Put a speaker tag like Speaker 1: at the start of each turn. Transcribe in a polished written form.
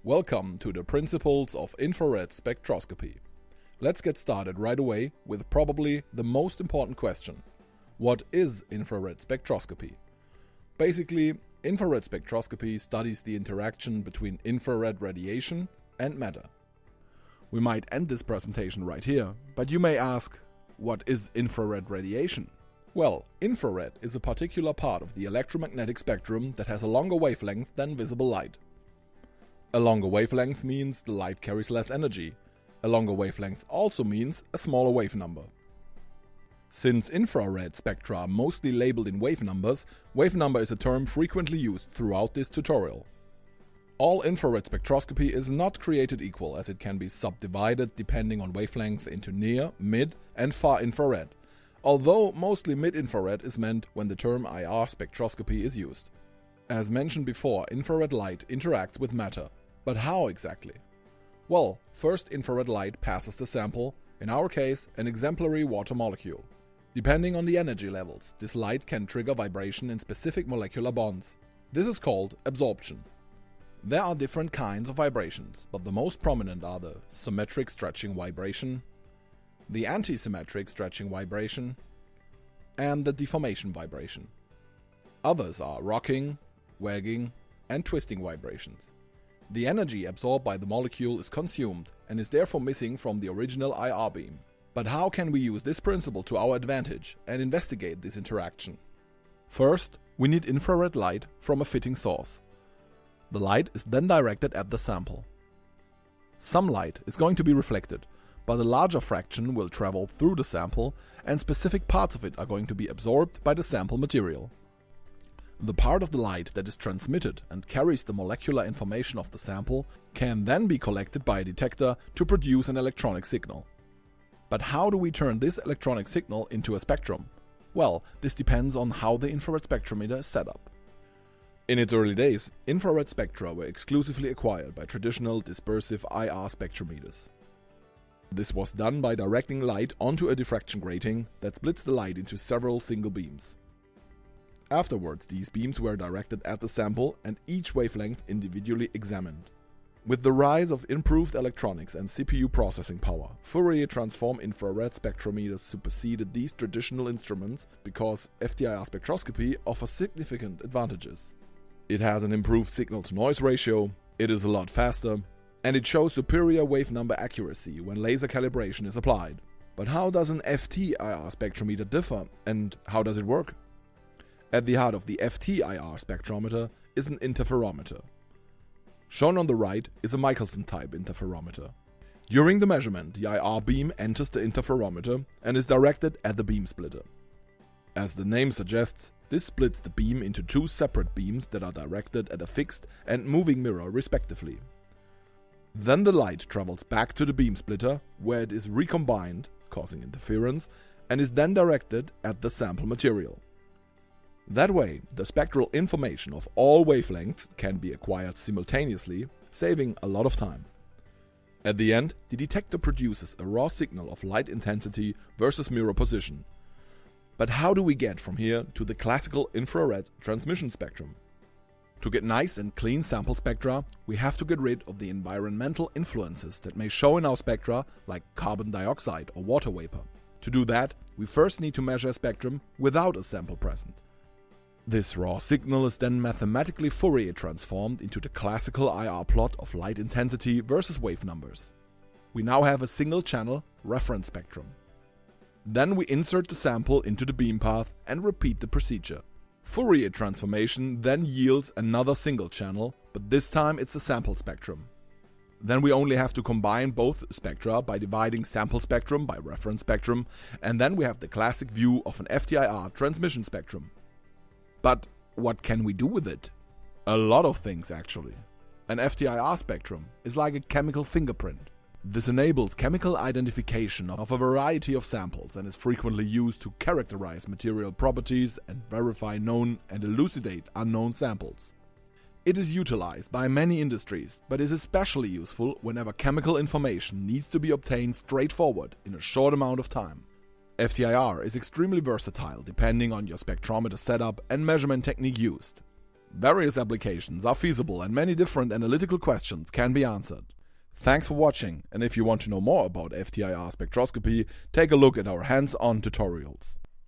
Speaker 1: Welcome to the principles of infrared spectroscopy. Let's get started right away with probably the most important question. What is infrared spectroscopy? Basically, infrared spectroscopy studies the interaction between infrared radiation and matter. We might end this presentation right here, but you may ask, what is infrared radiation? Well, infrared is a particular part of the electromagnetic spectrum that has a longer wavelength than visible light. A longer wavelength means the light carries less energy. A longer wavelength also means a smaller wave number. Since infrared spectra are mostly labeled in wave numbers, wave number is a term frequently used throughout this tutorial. All infrared spectroscopy is not created equal, as it can be subdivided depending on wavelength into near, mid and far infrared, although mostly mid-infrared is meant when the term IR spectroscopy is used. As mentioned before, infrared light interacts with matter. But how exactly? Well, first infrared light passes the sample, in our case an exemplary water molecule. Depending on the energy levels, this light can trigger vibration in specific molecular bonds. This is called absorption. There are different kinds of vibrations, but the most prominent are the symmetric stretching vibration, the anti-symmetric stretching vibration, and the deformation vibration. Others are rocking, wagging, and twisting vibrations. The energy absorbed by the molecule is consumed and is therefore missing from the original IR beam. But how can we use this principle to our advantage and investigate this interaction? First, we need infrared light from a fitting source. The light is then directed at the sample. Some light is going to be reflected, but a larger fraction will travel through the sample and specific parts of it are going to be absorbed by the sample material. The part of the light that is transmitted and carries the molecular information of the sample can then be collected by a detector to produce an electronic signal. But how do we turn this electronic signal into a spectrum? Well, this depends on how the infrared spectrometer is set up. In its early days, infrared spectra were exclusively acquired by traditional dispersive IR spectrometers. This was done by directing light onto a diffraction grating that splits the light into several single beams. Afterwards, these beams were directed at the sample and each wavelength individually examined. With the rise of improved electronics and CPU processing power, Fourier transform infrared spectrometers superseded these traditional instruments because FTIR spectroscopy offers significant advantages. It has an improved signal-to-noise ratio, it is a lot faster, and it shows superior wave number accuracy when laser calibration is applied. But how does an FTIR spectrometer differ, and how does it work? At the heart of the FTIR spectrometer is an interferometer. Shown on the right is a Michelson-type interferometer. During the measurement, the IR beam enters the interferometer and is directed at the beam splitter. As the name suggests, this splits the beam into two separate beams that are directed at a fixed and moving mirror respectively. Then the light travels back to the beam splitter, where it is recombined, causing interference, and is then directed at the sample material. That way, the spectral information of all wavelengths can be acquired simultaneously, saving a lot of time. At the end, the detector produces a raw signal of light intensity versus mirror position. But how do we get from here to the classical infrared transmission spectrum? To get nice and clean sample spectra, we have to get rid of the environmental influences that may show in our spectra, like carbon dioxide or water vapor. To do that, we first need to measure a spectrum without a sample present. This raw signal is then mathematically Fourier transformed into the classical IR plot of light intensity versus wave numbers. We now have a single channel reference spectrum. Then we insert the sample into the beam path and repeat the procedure. Fourier transformation then yields another single channel, but this time it's a sample spectrum. Then we only have to combine both spectra by dividing sample spectrum by reference spectrum, and then we have the classic view of an FTIR transmission spectrum. But what can we do with it? A lot of things, actually. An FTIR spectrum is like a chemical fingerprint. This enables chemical identification of a variety of samples and is frequently used to characterize material properties and verify known and elucidate unknown samples. It is utilized by many industries, but is especially useful whenever chemical information needs to be obtained straightforward in a short amount of time. FTIR is extremely versatile depending on your spectrometer setup and measurement technique used. Various applications are feasible and many different analytical questions can be answered. Thanks for watching, and if you want to know more about FTIR spectroscopy, take a look at our hands-on tutorials.